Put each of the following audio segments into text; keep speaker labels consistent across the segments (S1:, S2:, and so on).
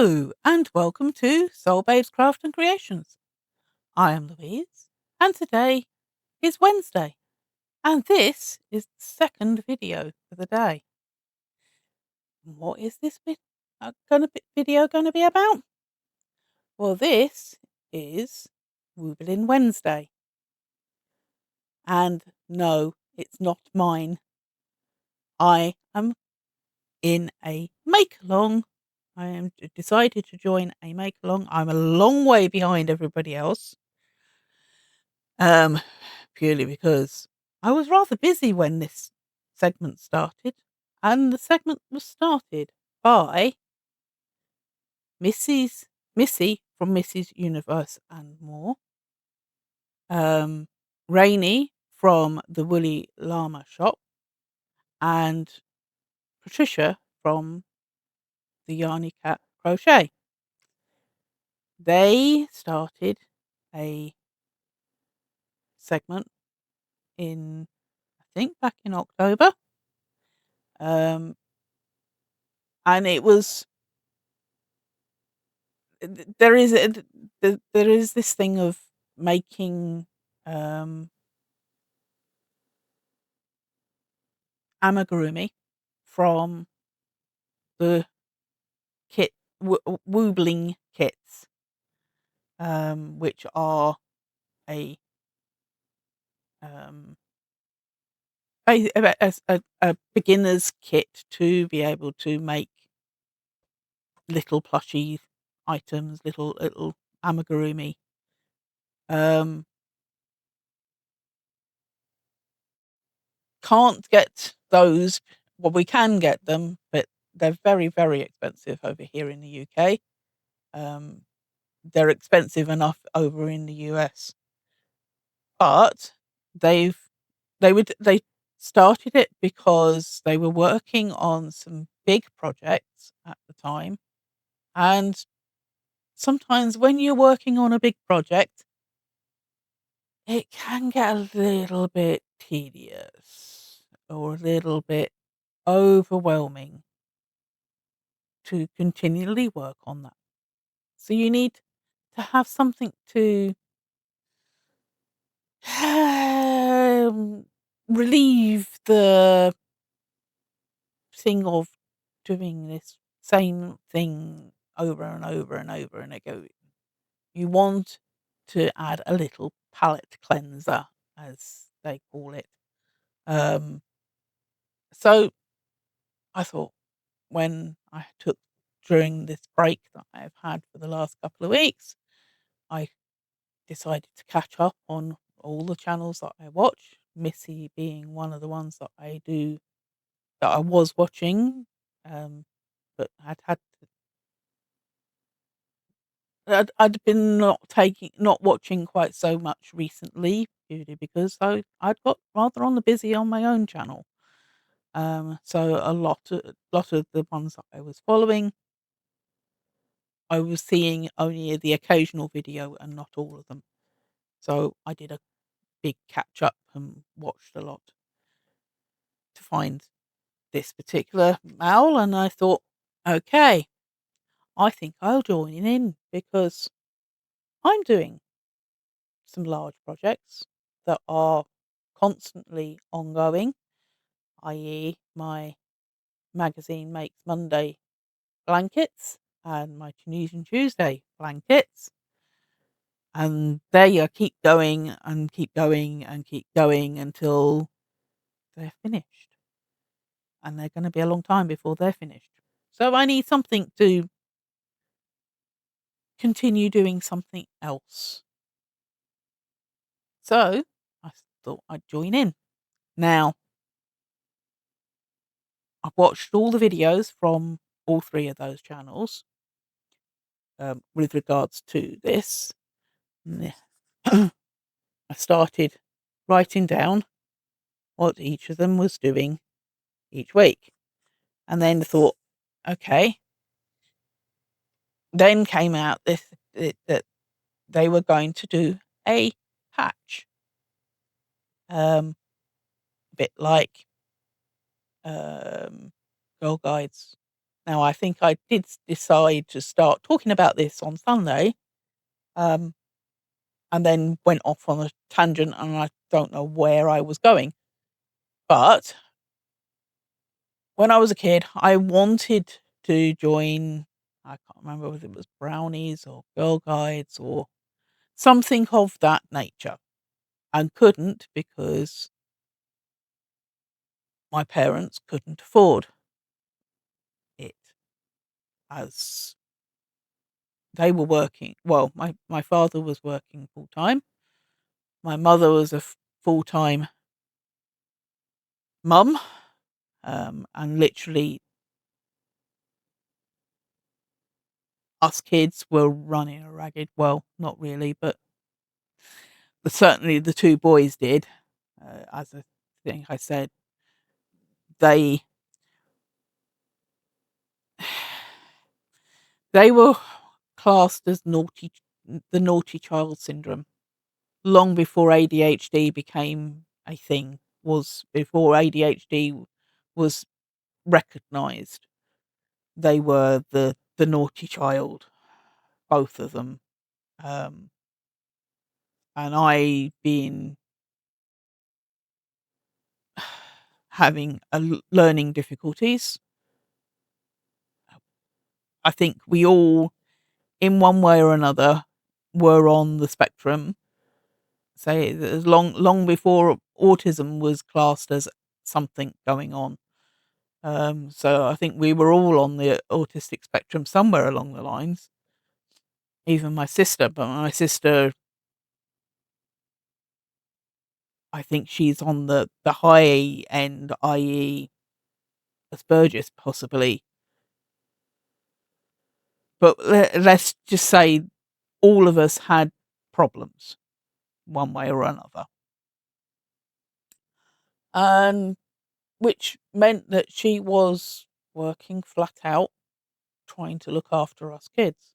S1: Hello, and welcome to Soul Babes Craft and Creations. I am Louise, and today is Wednesday, and this is the second video for the day. What is this video going to be about? Well, this is Wooblin Wednesday. And no, it's not mine. I am in a make-along. I am decided to join a make-along. I'm a long way behind everybody else. Purely because I was rather busy when this segment started, and the segment was started by Missi from Missi's Universe and More, Rainee from the Woolly Llama Shop, and Patricia from the Yarny Cat Crochet. They started a segment I think back in October. And it was there is this thing of making amigurumi from the kit woobling kits, which are a beginner's kit to be able to make little plushy items, little amigurumi. Can't get those. Well, we can get them, but they're very, very expensive over here in the UK. They're expensive enough over in the US, but they started it because they were working on some big projects at the time, and sometimes when you're working on a big project, it can get a little bit tedious or a little bit overwhelming to continually work on that. So you need to have something to relieve the thing of doing this same thing over and over and over and again. You want to add a little palette cleanser, as they call it. So I thought, when I took during this break that I've had for the last couple of weeks, I decided to catch up on all the channels that I watch, Missi being one of the ones that I was watching, but I'd been not watching quite so much recently, purely because I'd got rather on the busy on my own channel. So a lot of the ones that I was following, I was seeing only the occasional video and not all of them. So I did a big catch up and watched a lot to find this particular MAL, and I thought, okay, I think I'll join in because I'm doing some large projects that are constantly ongoing, i.e., my magazine makes Monday blankets and my Tunisian Tuesday blankets. And they keep going and keep going and keep going until they're finished. And they're going to be a long time before they're finished. So I need something to continue doing something else. So I thought I'd join in. Now, I've watched all the videos from all three of those channels with regards to this. I started writing down what each of them was doing each week. And then thought, okay. Then came out that they were going to do a patch. A bit like Girl Guides Now I think I did decide to start talking about this on Sunday, um, and then went off on a tangent, and I don't know where I was going. But when I was a kid, I wanted to join, I can't remember whether it was brownies or Girl Guides or something of that nature, and couldn't because my parents couldn't afford it, as they were working. Well, my father was working full time. My mother was a full time mum, and literally us kids were running a ragged. Well, not really, but certainly the two boys did. As I think I said, they they were classed as the naughty child syndrome long before ADHD became a thing. Was before ADHD was recognised. They were the naughty child, both of them. Um, and I being having learning difficulties. I think we all, in one way or another, were on the spectrum. Say as long before autism was classed as something going on. So I think we were all on the autistic spectrum somewhere along the lines. Even my sister, but my sister, I think she's on the high end, i.e., Asperger's possibly. But let's just say all of us had problems one way or another, and which meant that she was working flat out trying to look after us kids.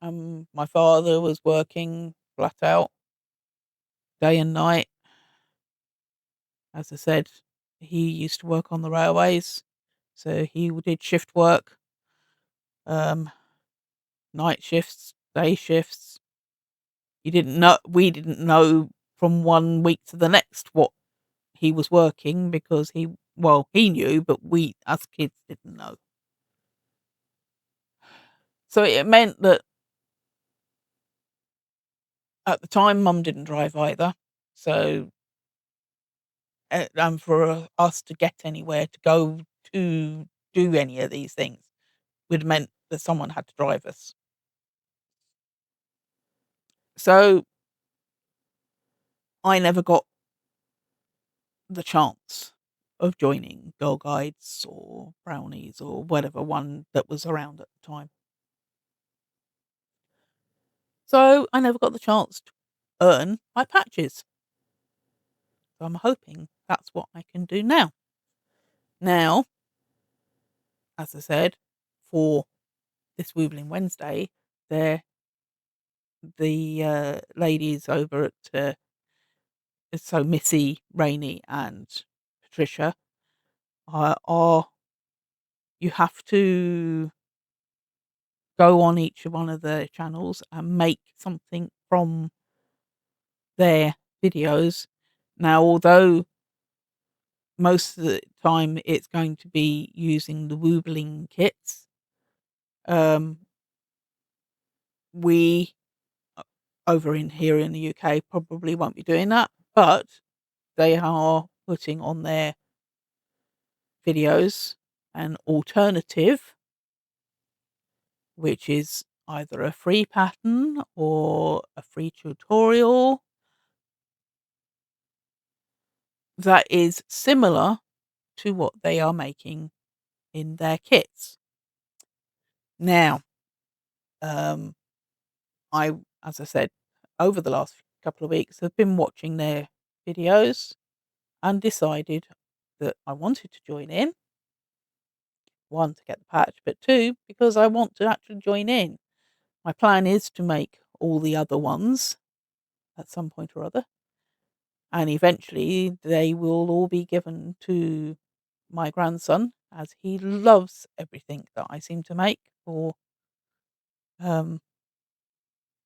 S1: My father was working flat out day and night. As I said, he used to work on the railways, so he did shift work, um, night shifts, day shifts. We didn't know from one week to the next what he was working because he knew, but we as kids didn't know. So it meant that at the time, mum didn't drive either. So, and for us to get anywhere, to go to do any of these things, would have meant that someone had to drive us. So I never got the chance of joining Girl Guides or Brownies or whatever one that was around at the time. So I never got the chance to earn my patches. So I'm hoping that's what I can do now. Now, as I said, for this Wooblin Wednesday, the ladies over at so Missi, Rainee, and Patricia are you have to go on each one of their channels and make something from their videos. Now, although most of the time it's going to be using the Woobling kits, um, we over in here in the UK probably won't be doing that, but they are putting on their videos an alternative, which is either a free pattern or a free tutorial that is similar to what they are making in their kits. Now, um, I, as I said, over the last couple of weeks, have been watching their videos and decided that I wanted to join in. One, to get the patch, but two, because I want to actually join in. My plan is to make all the other ones at some point or other, and eventually they will all be given to my grandson, as he loves everything that I seem to make for um,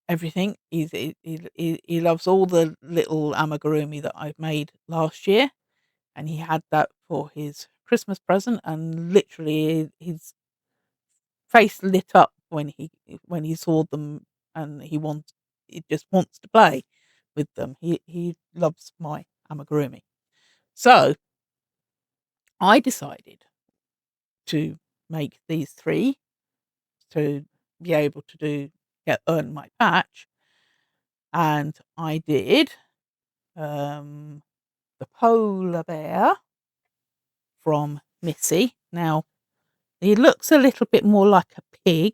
S1: everything. He loves all the little amigurumi that I've made last year, and he had that for his Christmas present, and literally his face lit up when he saw them, and he just wants to play with them. He loves my amigurumi. So I decided to make these 3 to be able to earn my patch, and I did, um, the polar bear from Missi. Now, he looks a little bit more like a pig.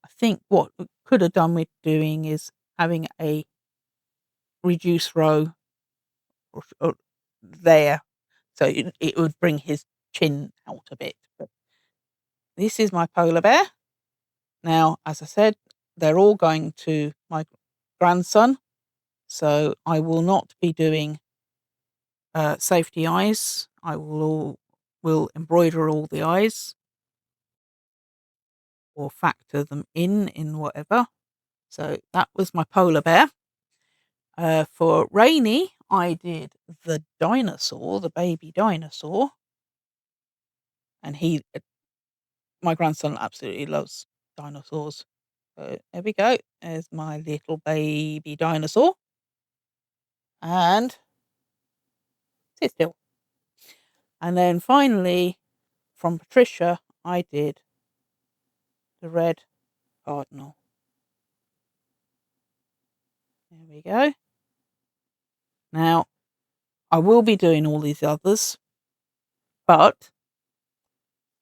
S1: I think what we could have done with doing is having a reduced row or there, so it would bring his chin out a bit. But this is my polar bear. Now, as I said, they're all going to my grandson, so I will not be doing safety eyes. I will embroider all the eyes or factor them in whatever. So that was my polar bear. For Rainee, I did the dinosaur, the baby dinosaur, and my grandson absolutely loves dinosaurs. So there we go. There's my little baby dinosaur, and sit still. And then finally, from Patricia, I did the red cardinal. There we go. Now, I will be doing all these others, but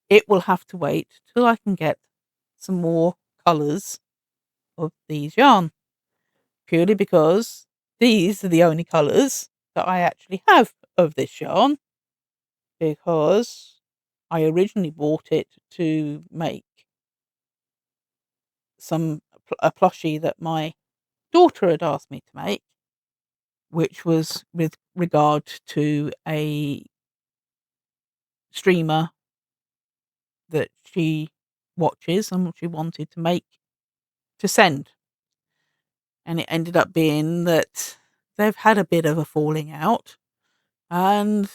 S1: it will have to wait till I can get some more colours of these yarn, purely because these are the only colours that I actually have of this yarn, because I originally bought it to make a plushie that my daughter had asked me to make, which was with regard to a streamer that she watches and she wanted to send. And it ended up being that they've had a bit of a falling out, and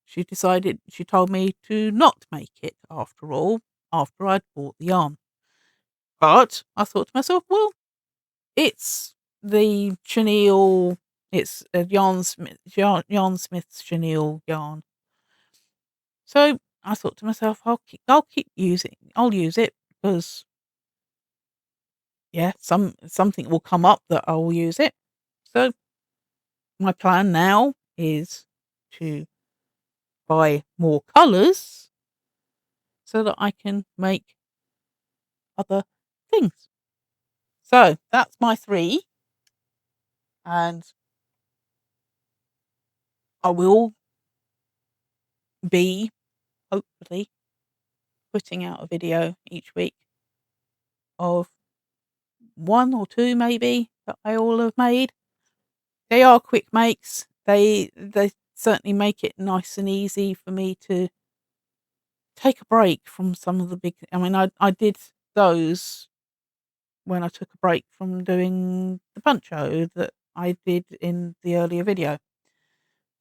S1: she told me to not make it after all, after I'd bought the yarn. But I thought to myself, well, it's the chenille, it's a Yarn Smith's chenille yarn. So I thought to myself, I'll use it, because yeah, something will come up that I will use it. So my plan now is to buy more colours so that I can make other things. So that's my 3, and I will be hopefully putting out a video each week of 1 or 2 maybe that I all have made. They are quick makes. They certainly make it nice and easy for me to take a break from some of the big. I mean, I did those when I took a break from doing the poncho that I did in the earlier video.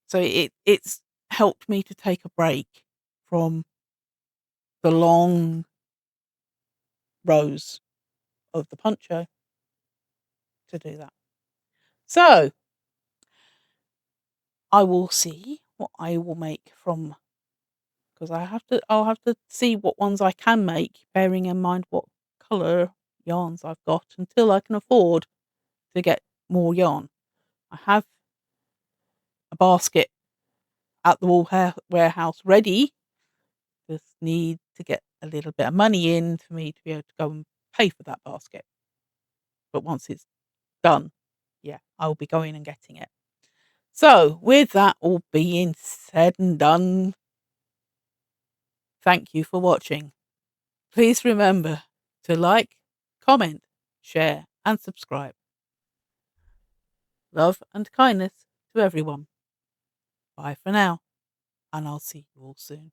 S1: So it's helped me to take a break from the long rows of the poncho to do that. So I will see what I will make from, because I'll have to see what ones I can make, bearing in mind what colour yarns I've got, until I can afford to get more yarn. I have a basket at the warehouse ready. Just need to get a little bit of money in for me to be able to go and pay for that basket. But once it's done, yeah, I'll be going and getting it. So, with that all being said and done, thank you for watching. Please remember to like, comment, share, and subscribe. Love and kindness to everyone. Bye for now, and I'll see you all soon.